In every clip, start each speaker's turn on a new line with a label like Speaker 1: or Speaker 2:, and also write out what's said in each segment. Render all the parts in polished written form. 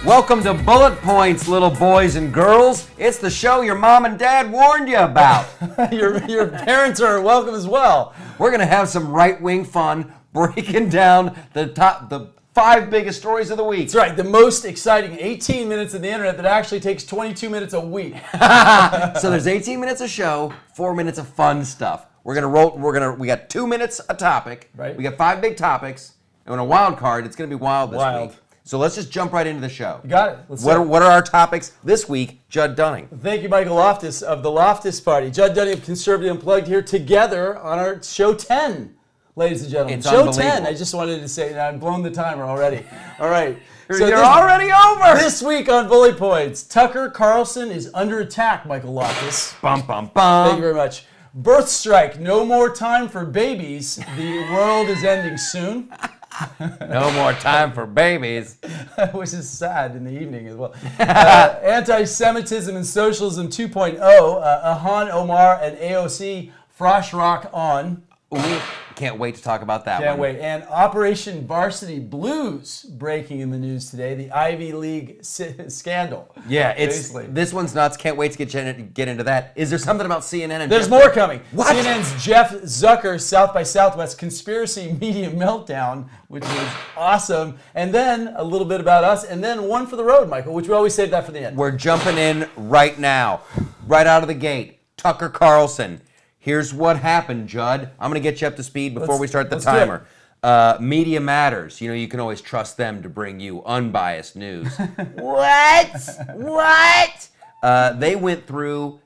Speaker 1: Welcome to Bullet Points, little boys and girls. It's the show your mom and dad warned you about.
Speaker 2: Your parents are welcome as well.
Speaker 1: We're going to have some right-wing fun breaking down the 5 biggest stories of the week.
Speaker 2: That's right, the most exciting 18 minutes of the internet that actually takes 22 minutes a week.
Speaker 1: So there's 18 minutes of show, 4 minutes of fun stuff. We got 2 minutes a topic.
Speaker 2: Right.
Speaker 1: We got 5 big topics. And on a wild card, it's going to be wild this week. So let's just jump right into the show.
Speaker 2: You got it.
Speaker 1: What are our topics this week? Judd Dunning.
Speaker 2: Thank you, Michael Loftus of the Loftus Party. Judd Dunning of Conservative Unplugged here together on our show 10, ladies and gentlemen.
Speaker 1: It's
Speaker 2: show 10. I just wanted to say that I've blown the timer already. All right.
Speaker 1: So you're already over.
Speaker 2: This week on Bullet Points, Tucker Carlson is under attack, Michael Loftus.
Speaker 1: Bum, bum, bum.
Speaker 2: Thank you very much. Birth strike. No more time for babies. The world is ending soon.
Speaker 1: No more time for babies.
Speaker 2: Which is sad in the evening as well. Anti-Semitism and Socialism 2.0. Ilhan Omar and AOC frosh rock on.
Speaker 1: Ooh, can't wait to talk about that one.
Speaker 2: Can't wait. And Operation Varsity Blues breaking in the news today. The Ivy League scandal.
Speaker 1: Yeah, this one's nuts. Can't wait to get into that. Is there something about CNN? And
Speaker 2: There's more coming.
Speaker 1: What?
Speaker 2: CNN's Jeff Zucker South by Southwest conspiracy media meltdown, which was awesome. And then a little bit about us. And then one for the road, Michael, which we always save that for the end.
Speaker 1: We're jumping in right now. Right out of the gate. Tucker Carlson. Here's what happened, Judd. I'm going to get you up to speed before we start the timer. Media Matters. You know, you can always trust them to bring you unbiased news. What? They went through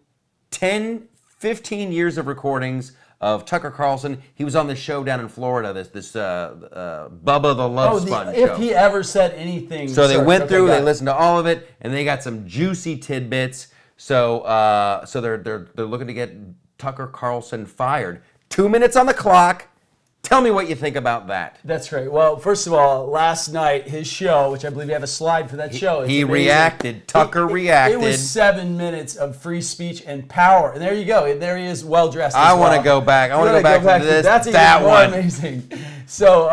Speaker 1: 10, 15 years of recordings of Tucker Carlson. He was on this show down in Florida, this Bubba the Love Sponge show.
Speaker 2: If he ever said anything.
Speaker 1: So they went through, they listened to all of it, and they got some juicy tidbits. So they're looking to get Tucker Carlson fired. 2 minutes on the clock. Tell me what you think about that.
Speaker 2: That's great. Well, first of all, last night, his show, which I believe you have a slide for that show.
Speaker 1: He reacted. Tucker reacted.
Speaker 2: It was 7 minutes of free speech and power. And there you go. And there he is, well dressed.
Speaker 1: I want to go back. I want to go back to this.
Speaker 2: That's even more amazing. So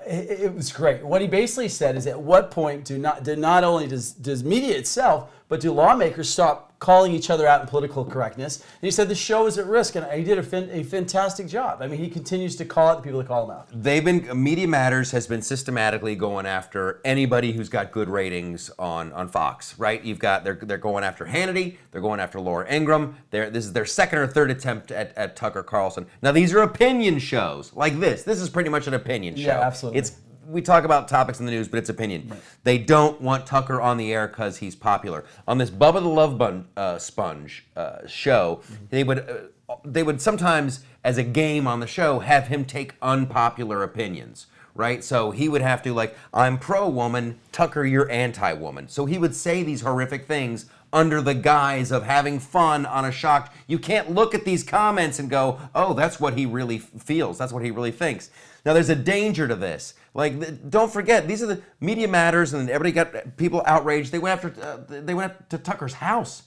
Speaker 2: it was great. What he basically said is, at what point not only does media itself, but do lawmakers stop calling each other out in political correctness? And he said the show is at risk, and he did a fantastic job. I mean, he continues to call out the people that call him out.
Speaker 1: Media Matters has been systematically going after anybody who's got good ratings on Fox, right? They're going after Hannity, they're going after Laura Ingraham. This is their second or third attempt at Tucker Carlson. Now these are opinion shows like this. This is pretty much an opinion show.
Speaker 2: Yeah, absolutely.
Speaker 1: We talk about topics in the news, but it's opinion. Right. They don't want Tucker on the air because he's popular. On this Bubba the Love Sponge show, they would sometimes, as a game on the show, have him take unpopular opinions, right? So he would have to, like, I'm pro-woman, Tucker, you're anti-woman. So he would say these horrific things under the guise of having fun on a shock. You can't look at these comments and go, oh, that's what he really feels. That's what he really thinks. Now, there's a danger to this. Like, don't forget, these are the Media Matters, and everybody got people outraged. They went to Tucker's house.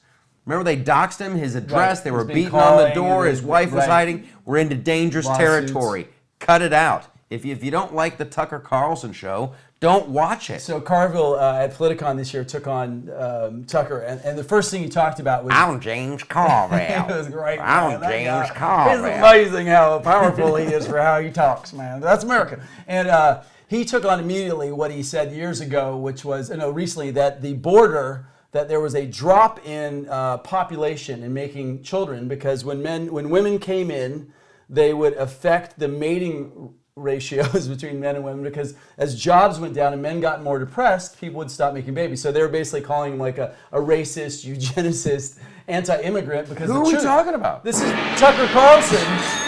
Speaker 1: Remember, they doxed him, his address. Right. They were beating on the door. His wife was hiding. We're into dangerous territory. Cut it out. If you don't like the Tucker Carlson show, don't watch it.
Speaker 2: So Carville at Politicon this year took on Tucker, and the first thing he talked about was...
Speaker 1: I'm James Carville.
Speaker 2: It was great.
Speaker 1: I'm James Carville.
Speaker 2: It's amazing how powerful he is for how he talks, man. That's America. And he took on immediately what he said years ago, which was, recently, that the border, that there was a drop in population in making children, because when women came in, they would affect the mating ratios between men and women, because as jobs went down and men got more depressed, people would stop making babies. So they were basically calling him like a racist, eugenicist, anti-immigrant. Because
Speaker 1: who are we talking about?
Speaker 2: This is Tucker Carlson.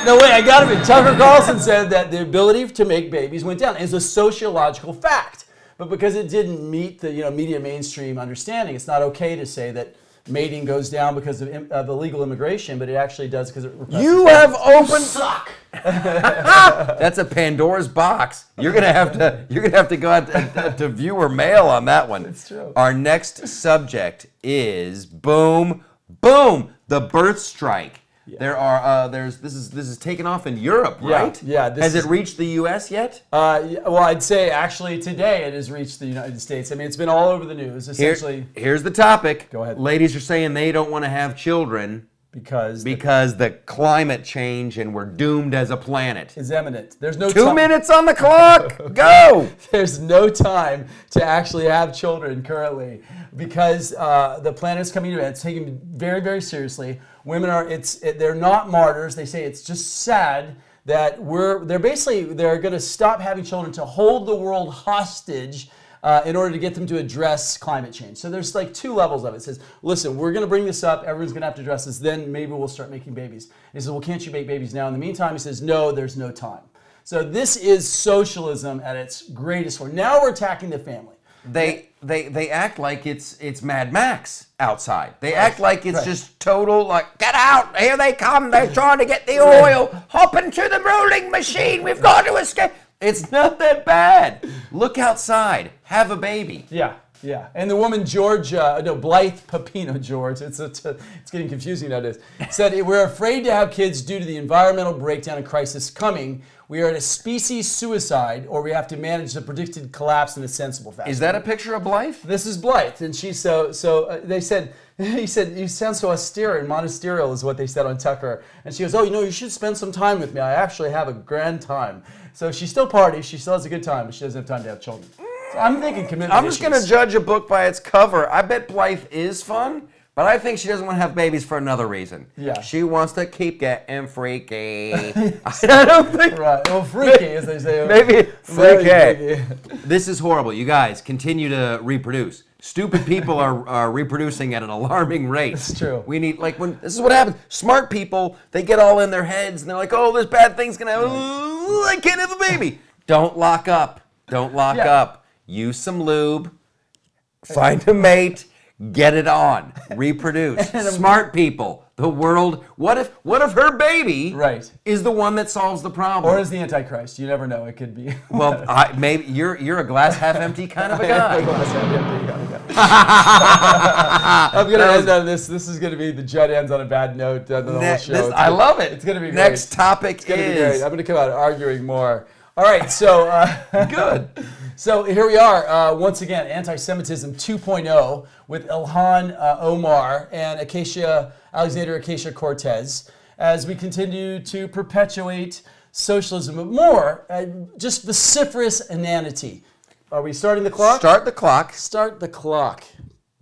Speaker 2: No, wait, I got it. Tucker Carlson said that the ability to make babies went down. It's a sociological fact. But because it didn't meet the media mainstream understanding, it's not okay to say that mating goes down because of illegal immigration, but it actually does because it represses.
Speaker 1: You have opened. Suck. That's a Pandora's box. You're gonna have to go out to viewer mail on that one.
Speaker 2: It's true.
Speaker 1: Our next subject is boom, the birth strike. There are this is taken off in Europe, right?
Speaker 2: Yeah.
Speaker 1: Has it reached the U.S. yet?
Speaker 2: Well, I'd say actually today it has reached the United States. I mean, it's been all over the news. Essentially,
Speaker 1: here's the topic.
Speaker 2: Go ahead.
Speaker 1: Ladies are saying they don't want to have children because the climate change and we're doomed as a planet
Speaker 2: is imminent. There's no
Speaker 1: 2 minutes on the clock. Go.
Speaker 2: There's no time to actually have children currently because the planet is coming to an end. It's taken very, very seriously. Women are they're not martyrs. They say it's just sad that they're going to stop having children to hold the world hostage in order to get them to address climate change. So there's like two levels of it. It says, listen, we're going to bring this up. Everyone's going to have to address this. Then maybe we'll start making babies. And he says, well, can't you make babies now? In the meantime, he says, no, there's no time. So this is socialism at its greatest form. Now we're attacking the family.
Speaker 1: They act like it's Mad Max outside. They act like it's just total, like, get out, here they come, they're trying to get the oil, hop into the rolling machine, we've got to escape. It's not that bad. Look outside, have a baby.
Speaker 2: Yeah. And the woman, Blythe Pepino George, it's getting confusing nowadays, said, we're afraid to have kids due to the environmental breakdown and crisis coming. We are at a species suicide, or we have to manage the predicted collapse in a sensible fashion.
Speaker 1: Is that a picture of Blythe?
Speaker 2: This is Blythe, and she's they said, he said, you sound so austere and monasterial is what they said on Tucker. And she goes, oh, you should spend some time with me. I actually have a grand time. So she still parties, she still has a good time, but she doesn't have time to have children. So I'm thinking commitment
Speaker 1: I'm just going to judge a book by its cover. I bet Blythe is fun, but I think she doesn't want to have babies for another reason.
Speaker 2: Yeah.
Speaker 1: She wants to keep getting freaky. I don't think...
Speaker 2: Right. Well, freaky, as they say.
Speaker 1: Maybe freaky. This is horrible. You guys, continue to reproduce. Stupid people are reproducing at an alarming rate.
Speaker 2: It's true.
Speaker 1: We need, this is what happens. Smart people, they get all in their heads, and they're like, oh, there's bad things going to happen. I can't have a baby. Don't lock up. Don't lock up. Use some lube. Find a mate. Get it on. Reproduce. Smart people. The world. What if her baby is the one that solves the problem?
Speaker 2: Or is the Antichrist? You never know. It could be.
Speaker 1: Well, maybe you're a glass half empty kind of a guy.
Speaker 2: Glass half empty kind of guy. I'm gonna end on this. This is gonna be the Judd ends on a bad note. The whole show.
Speaker 1: I love it.
Speaker 2: It's gonna be great.
Speaker 1: Next topic
Speaker 2: it's gonna be great. I'm gonna come out arguing more. All right, so
Speaker 1: good.
Speaker 2: So here we are once again, anti-Semitism 2.0 with Ilhan Omar and Alexander Ocasio-Cortez as we continue to perpetuate socialism, but more just vociferous inanity. Are we starting the clock?
Speaker 1: Start the clock.
Speaker 2: Start the clock.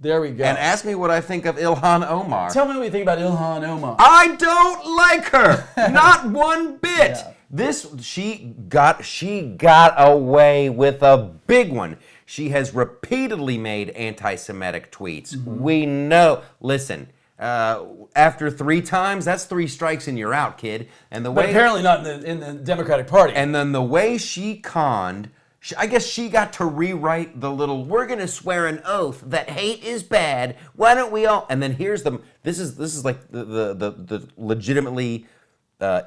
Speaker 2: There we go.
Speaker 1: And ask me what I think of Ilhan Omar.
Speaker 2: Tell me what you think about Ilhan Omar.
Speaker 1: I don't like her. Not one bit. Yeah. She got away with a big one. She has repeatedly made anti-Semitic tweets. Mm-hmm. We know. Listen, after 3 times, that's 3 strikes and you're out, kid. And the way,
Speaker 2: but apparently not in the Democratic Party.
Speaker 1: And then the way she conned, I guess she got to rewrite the little, we're going to swear an oath that hate is bad. Why don't we all? And then here's this is like the legitimately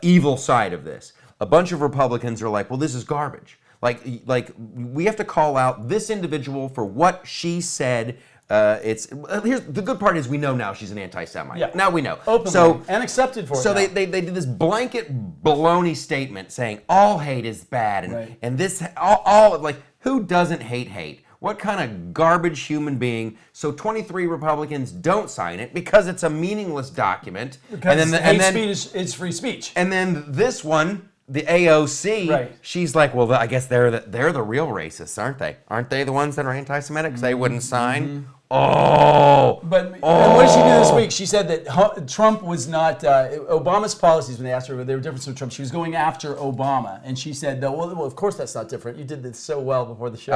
Speaker 1: evil side of this. A bunch of Republicans are like, well, this is garbage. Like we have to call out this individual for what she said. Here's the good part is we know now she's an anti-Semite. Yeah. Now we know.
Speaker 2: Openly and accepted for it.
Speaker 1: So they did this blanket baloney statement saying all hate is bad and this all like who doesn't hate? What kind of garbage human being? So 23 Republicans don't sign it because it's a meaningless document.
Speaker 2: Because hate speech is free speech.
Speaker 1: And then this one, the AOC, she's like, well, I guess they're the real racists, aren't they? Aren't they the ones that are anti-Semitic? They wouldn't sign. Mm-hmm. And
Speaker 2: what did she do this week? She said that Trump was not Obama's policies when they asked her they were different from Trump. She was going after Obama, and she said, well, of course that's not different. You did this so well before the show.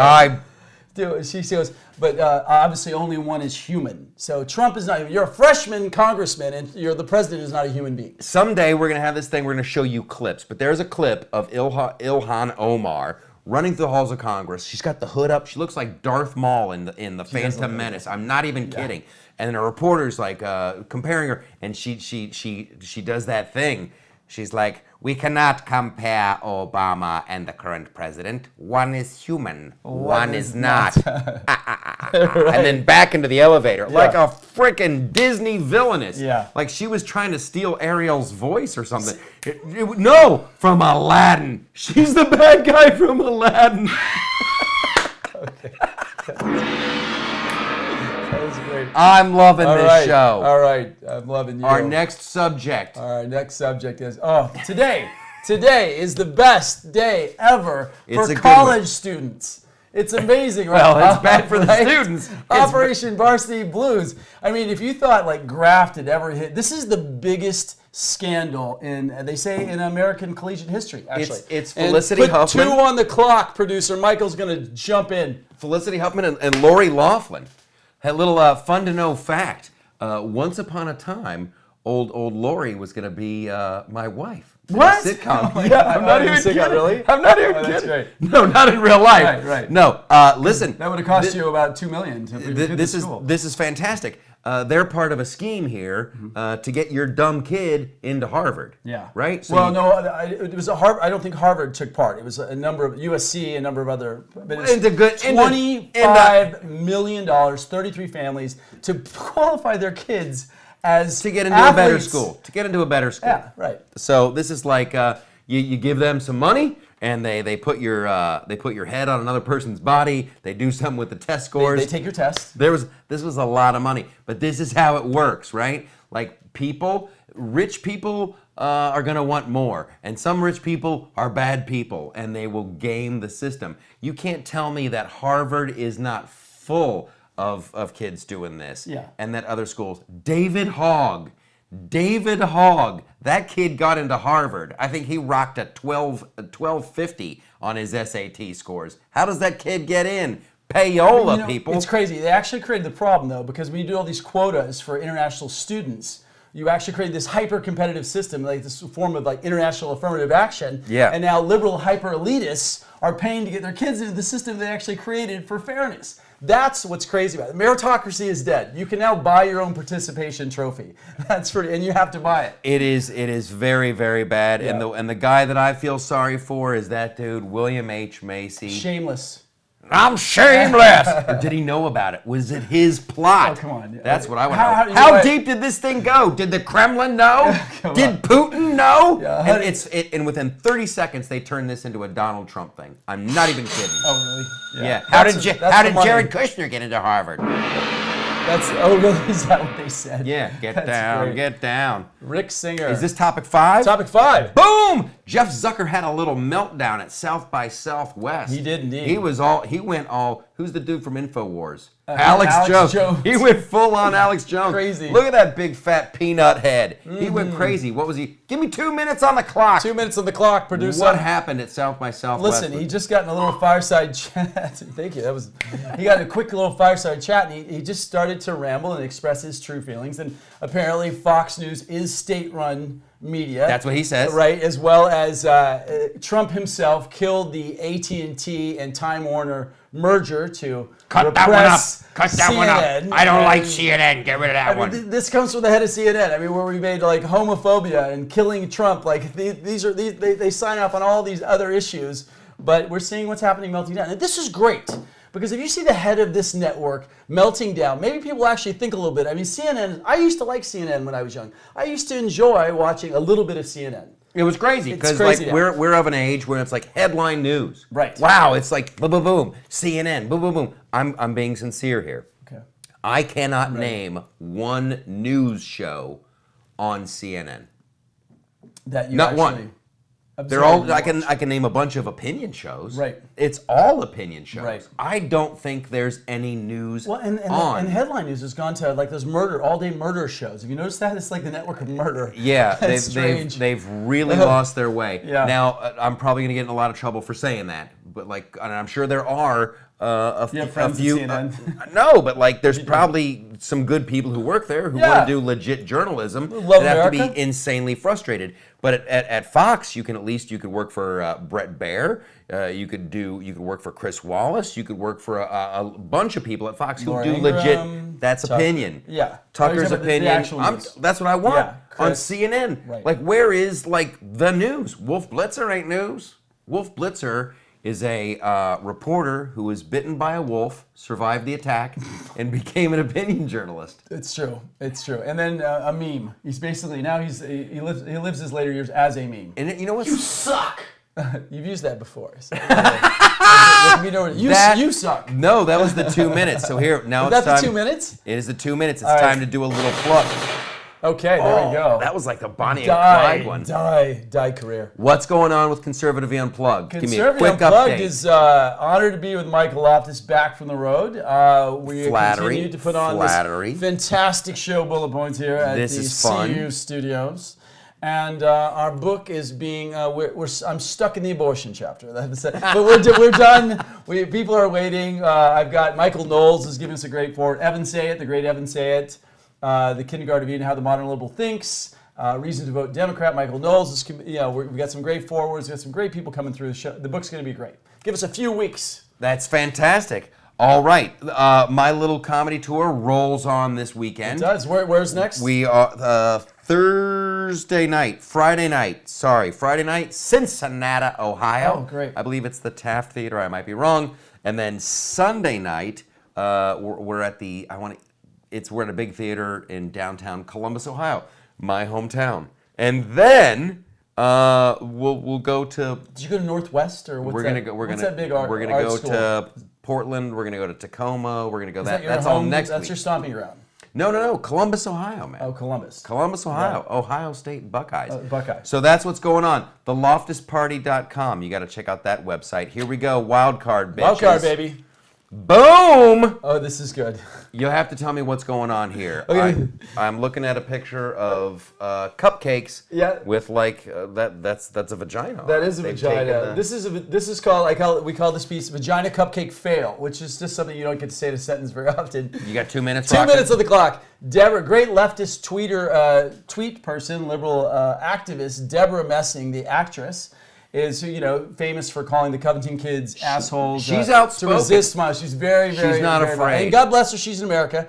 Speaker 2: She goes, but obviously only one is human. So Trump is not. You're a freshman congressman, and the president is not a human being.
Speaker 1: Someday we're going to have this thing. We're going to show you clips. But there's a clip of Ilhan Omar running through the halls of Congress. She's got the hood up. She looks like Darth Maul in the Phantom Menace. I'm not even kidding. And a reporter's like comparing her, and she does that thing. She's like, we cannot compare Obama and the current president. One is human, one is not.
Speaker 2: Right.
Speaker 1: And then back into the elevator, like a freaking Disney villainess.
Speaker 2: Yeah.
Speaker 1: Like she was trying to steal Ariel's voice or something. No, from Aladdin. She's the bad guy from Aladdin.
Speaker 2: Okay. That was great.
Speaker 1: I'm loving this show.
Speaker 2: All right, I'm loving you.
Speaker 1: Our next subject.
Speaker 2: Our next subject is, today is the best day ever for college students. It's amazing, right?
Speaker 1: Well, it's bad for the students.
Speaker 2: Operation Varsity Blues. I mean, if you thought like graft had ever hit, this is the biggest scandal they say in American collegiate history, actually.
Speaker 1: It's Felicity Huffman.
Speaker 2: 2 on the clock, producer Michael's going to jump in.
Speaker 1: Felicity Huffman and Lori Loughlin. A little fun to know fact. Once upon a time, old Lori was going to be my wife.
Speaker 2: What?
Speaker 1: A sitcom.
Speaker 2: Oh
Speaker 1: yeah, I'm not even kidding.
Speaker 2: Really?
Speaker 1: I'm not even
Speaker 2: That's
Speaker 1: kidding.
Speaker 2: great.
Speaker 1: No, not in real life.
Speaker 2: Right.
Speaker 1: No, listen.
Speaker 2: That would have cost you about $2 million to put to school.
Speaker 1: This is fantastic. They're part of a scheme here to get your dumb kid into Harvard.
Speaker 2: Yeah.
Speaker 1: Right?
Speaker 2: So it was a Harvard. I don't think Harvard took part. It was a number of USC, a number of other. But it's $25 million, 33 families to qualify their kids as
Speaker 1: to get into
Speaker 2: athletes.
Speaker 1: a better school. To get into a better school.
Speaker 2: Yeah. Right.
Speaker 1: So this is like you give them some money. And they put your head on another person's body. They do something with the test scores.
Speaker 2: They take your test.
Speaker 1: This was a lot of money, but this is how it works, right? Like rich people are going to want more, and some rich people are bad people, and they will game the system. You can't tell me that Harvard is not full of kids doing this, and that other schools. David Hogg, that kid got into Harvard. I think he rocked a 1250 on his SAT scores. How does that kid get in? Payola, people.
Speaker 2: It's crazy. They actually created the problem, though, because when you do all these quotas for international students, you actually create this hyper-competitive system, like this form of like international affirmative action.
Speaker 1: Yeah.
Speaker 2: And now liberal hyper-elitists are paying to get their kids into the system they actually created for fairness. That's what's crazy about it. Meritocracy is dead. You can now buy your own participation trophy. And you have to buy it.
Speaker 1: It is very, very bad. Yeah. And the guy that I feel sorry for is that dude, William H. Macy.
Speaker 2: Shameless.
Speaker 1: I'm shameless. Or did he know about it? Was it his plot?
Speaker 2: Oh, come on.
Speaker 1: That's what I want to know. How deep did this thing go? Did the Kremlin know? Did Putin know? Yeah, and within 30 seconds, they turned this into a Donald Trump thing. I'm not even kidding.
Speaker 2: Oh, really?
Speaker 1: Yeah. How did Jared Kushner get into Harvard?
Speaker 2: Really? Is that what they said?
Speaker 1: Yeah, get down.
Speaker 2: Rick Singer.
Speaker 1: Is this topic 5?
Speaker 2: Topic 5.
Speaker 1: Boom! Jeff Zucker had a little meltdown at South by Southwest.
Speaker 2: He did indeed.
Speaker 1: He went all, who's the dude from InfoWars? Alex Jones. He went full on Alex Jones.
Speaker 2: Crazy.
Speaker 1: Look at that big fat peanut head. He went crazy. What was he? Give me 2 minutes on the clock.
Speaker 2: 2 minutes on the clock, producer.
Speaker 1: What happened at South by Southwest?
Speaker 2: Listen, he just got in a little fireside chat. Thank you. He got in a quick little fireside chat, and he just started to ramble and express his true feelings. And apparently, Fox News is state-run media.
Speaker 1: That's what he says.
Speaker 2: Right, as well as Trump himself killed the AT&T and Time Warner merger to
Speaker 1: cut that one up. Cut that one up. I don't like CNN. Get rid of that one.
Speaker 2: This comes from the head of CNN. I mean, where we made like homophobia and killing Trump. Like they sign up on all these other issues, but we're seeing what's happening melting down. And this is great. Because if you see the head of this network melting down, maybe people actually think a little bit. I mean, CNN, I used to like CNN when I was young. I used to enjoy watching a little bit of CNN.
Speaker 1: It was crazy because like we're of an age where it's like headline news.
Speaker 2: Right.
Speaker 1: Wow, it's like boom, boom, boom, CNN, boom, boom, boom. I'm being sincere here.
Speaker 2: Okay.
Speaker 1: I cannot name one news show on CNN.
Speaker 2: That you
Speaker 1: not one. They're all. I can name a bunch of opinion shows.
Speaker 2: Right.
Speaker 1: It's all opinion shows.
Speaker 2: Right.
Speaker 1: I don't think there's any news
Speaker 2: and headline news has gone to like those all-day murder shows. Have you noticed that? It's like the network of murder.
Speaker 1: Yeah, they've really lost their way.
Speaker 2: Yeah.
Speaker 1: Now I'm probably going to get in a lot of trouble for saying that, but like, and I'm sure there are a
Speaker 2: You have friends
Speaker 1: few.
Speaker 2: at CNN?
Speaker 1: No, but like, there's probably some good people who work there who want to do legit journalism
Speaker 2: Love
Speaker 1: that have to
Speaker 2: America.
Speaker 1: be insanely frustrated. But at Fox, you could work for Brett Baer. You could work for Chris Wallace. You could work for a bunch of people at Fox who
Speaker 2: Laura
Speaker 1: do
Speaker 2: Ingraham,
Speaker 1: legit. That's opinion.
Speaker 2: Yeah.
Speaker 1: Tucker's
Speaker 2: The
Speaker 1: opinion.
Speaker 2: actual news.
Speaker 1: That's what I want
Speaker 2: Yeah,
Speaker 1: on
Speaker 2: Chris.
Speaker 1: CNN.
Speaker 2: Right.
Speaker 1: Like, where is like the news? Wolf Blitzer ain't news. Wolf Blitzer is a reporter who was bitten by a wolf, survived the attack, and became an opinion journalist.
Speaker 2: It's true. It's true. And then a meme. He's basically now he lives his later years as a meme.
Speaker 1: And you know what?
Speaker 3: You suck.
Speaker 2: You've used that before. So, you suck.
Speaker 1: No, that was the 2 minutes. So here now
Speaker 2: Is
Speaker 1: it's
Speaker 2: that
Speaker 1: time.
Speaker 2: the 2 minutes?
Speaker 1: It is the 2 minutes. It's
Speaker 2: All right.
Speaker 1: time to do a little plug.
Speaker 2: Okay, there we go.
Speaker 1: That was like the Bonnie and Clyde one.
Speaker 2: Die career.
Speaker 1: What's going on with Conservatively Unplugged? Give me a
Speaker 2: Conservative
Speaker 1: quick
Speaker 2: Unplugged
Speaker 1: update.
Speaker 2: is honored to be with Michael Loftus back from the road. We
Speaker 1: Flattery.
Speaker 2: continue to put on this fantastic show, Bullet Points, here at
Speaker 1: This
Speaker 2: the
Speaker 1: is fun.
Speaker 2: CU studios. And our book is being, I'm stuck in the abortion chapter. But we're done. People are waiting. I've got Michael Knowles is giving us a great forward. Evan Sayet, the great Evan Sayet. The Kindergarten of Eden, How the Modern Liberal Thinks, Reason to Vote Democrat. Michael Knowles is, we've got some great forwards, we've got some great people coming through the show. The book's going to be great. Give us a few weeks.
Speaker 1: That's fantastic. All right, my little comedy tour rolls on this weekend.
Speaker 2: It does. Where's next?
Speaker 1: We are Friday night, Cincinnati, Ohio.
Speaker 2: Oh, great.
Speaker 1: I believe it's the Taft Theater. I might be wrong. And then Sunday night, we're at the we're at a big theater in downtown Columbus, Ohio, my hometown. And then we'll go to.
Speaker 2: Did you go to Northwest or what's that? What's that big art?
Speaker 1: We're gonna go to Portland. We're gonna go to Tacoma. We're gonna go. That's all next week.
Speaker 2: That's your stomping ground.
Speaker 1: No. Columbus, Ohio, man.
Speaker 2: Oh, Columbus.
Speaker 1: Columbus, Ohio.
Speaker 2: Right.
Speaker 1: Ohio State Buckeyes.
Speaker 2: Buckeyes.
Speaker 1: So that's what's going on. TheLoftusParty.com. You got to check out that website. Here we go. Wild card, bitches.
Speaker 2: Wild card, baby.
Speaker 1: Boom!
Speaker 2: Oh, this is good.
Speaker 1: You'll have to tell me what's going on here.
Speaker 2: Okay.
Speaker 1: I'm looking at a picture of cupcakes.
Speaker 2: Yeah.
Speaker 1: With like that's a vagina.
Speaker 2: That is a
Speaker 1: They've
Speaker 2: vagina.
Speaker 1: taken
Speaker 2: This is called we call this piece "Vagina Cupcake Fail," which is just something you don't get to say in a sentence very often.
Speaker 1: You got 2 minutes.
Speaker 2: 2
Speaker 1: Rocket?
Speaker 2: minutes on the clock. Deborah, great leftist tweet person, liberal activist, Deborah Messing, the actress, is famous for calling the Covington kids assholes.
Speaker 1: She's outspoken.
Speaker 2: To resist smiles. She's very, very.
Speaker 1: She's not
Speaker 2: very,
Speaker 1: afraid.
Speaker 2: And God bless her. She's an American.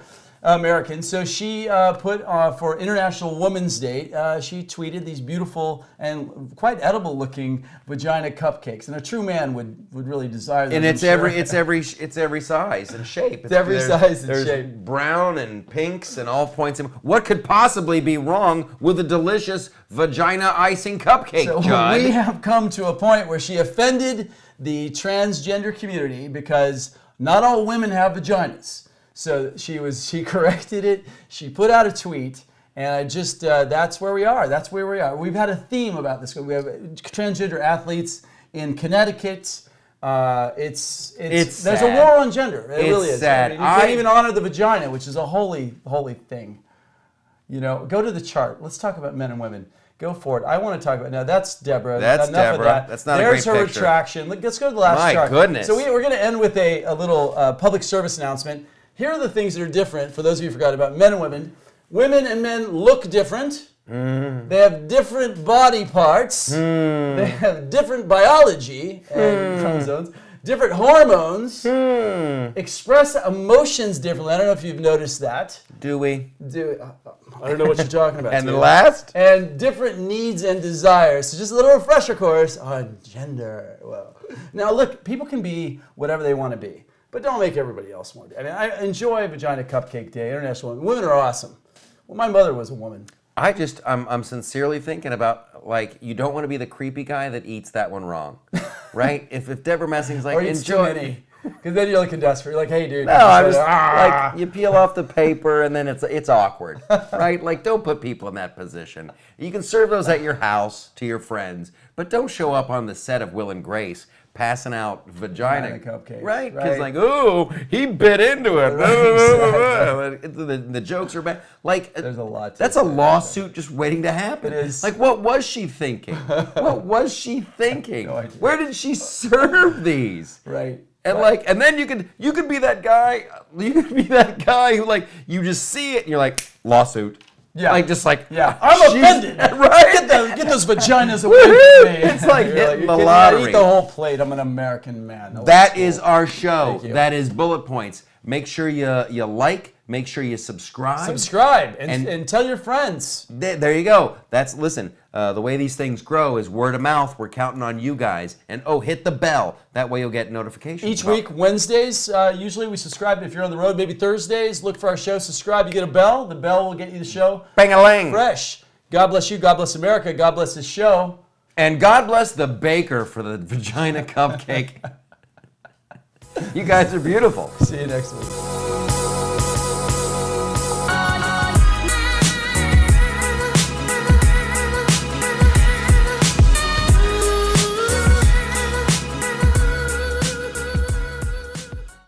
Speaker 2: So she put for International Women's Day, she tweeted these beautiful and quite edible-looking vagina cupcakes, and a true man would really desire them.
Speaker 1: And it's every size and shape.
Speaker 2: It's every size and
Speaker 1: there's
Speaker 2: shape.
Speaker 1: Brown and pinks and all points. What could possibly be wrong with a delicious vagina icing cupcake,
Speaker 2: So
Speaker 1: Judd?
Speaker 2: we have come to a point where she offended the transgender community because not all women have vaginas. So she corrected it. She put out a tweet, and I just that's where we are. That's where we are. We've had a theme about this. We have transgender athletes in Connecticut. It's there's
Speaker 1: sad.
Speaker 2: a war on gender. It really is.
Speaker 1: Sad.
Speaker 2: I mean, you can't even honor the vagina, which is a holy thing. Go to the chart. Let's talk about men and women. Go for it. I want to talk about now. That's Deborah.
Speaker 1: That's
Speaker 2: Enough
Speaker 1: Deborah.
Speaker 2: Of that.
Speaker 1: That's not
Speaker 2: There's
Speaker 1: a great
Speaker 2: her
Speaker 1: picture.
Speaker 2: retraction. Let's go to the last
Speaker 1: My
Speaker 2: chart.
Speaker 1: goodness.
Speaker 2: So we're going to end with a little public service announcement. Here are the things that are different for those of you who forgot about men and women. Women and men look different. They have different body parts. They have different biology and chromosomes, different hormones, express emotions differently. I don't know if you've noticed that.
Speaker 1: Do we?
Speaker 2: I don't know what you're talking about.
Speaker 1: And the
Speaker 2: Tia.
Speaker 1: last?
Speaker 2: And different needs and desires. So just a little refresher course on gender. Well, now look, people can be whatever they want to be, but don't make everybody else want to be. I mean, I enjoy Vagina Cupcake Day, International Women. Women are awesome. Well, my mother was a woman.
Speaker 1: I'm sincerely thinking about, like, you don't want to be the creepy guy that eats that one wrong, right? If Deborah Messing's like,
Speaker 2: Or eats too
Speaker 1: enjoy.
Speaker 2: many. Because then you're looking desperate. You're like, hey, dude.
Speaker 1: No, I'm just like, you peel off the paper and then it's awkward, right? Like, don't put people in that position. You can serve those at your house to your friends, but don't show up on the set of Will and Grace passing out vagina
Speaker 2: cupcakes.
Speaker 1: Right? Because like, oh, he bit into it. The jokes are bad. Like,
Speaker 2: there's a lot.
Speaker 1: That's a lawsuit just waiting to happen.
Speaker 2: It is.
Speaker 1: Like, what was she thinking? What was she thinking?
Speaker 2: No idea.
Speaker 1: Where did she serve these?
Speaker 2: Right.
Speaker 1: And like, and then you could be that guy. You could be that guy who like you just see it and you're like lawsuit.
Speaker 2: Yeah.
Speaker 1: Like just like
Speaker 2: I'm offended.
Speaker 1: Right.
Speaker 2: Get those vaginas away from me.
Speaker 1: It's like hitting the
Speaker 2: I
Speaker 1: lottery.
Speaker 2: eat the whole plate. I'm an American man. No,
Speaker 1: That is our show.
Speaker 2: Thank you.
Speaker 1: That is Bullet Points. Make sure you like. Make sure you subscribe.
Speaker 2: Subscribe and tell your friends.
Speaker 1: There you go. Listen, the way these things grow is word of mouth. We're counting on you guys. And hit the bell. That way you'll get notifications.
Speaker 2: Each week, Wednesdays, usually we subscribe. If you're on the road, maybe Thursdays, look for our show, subscribe. You get a bell. The bell will get you the show.
Speaker 1: Bang-a-lang.
Speaker 2: Fresh. God bless you. God bless America. God bless this show.
Speaker 1: And God bless the baker for the vagina cupcake. You guys are beautiful.
Speaker 2: See you next week.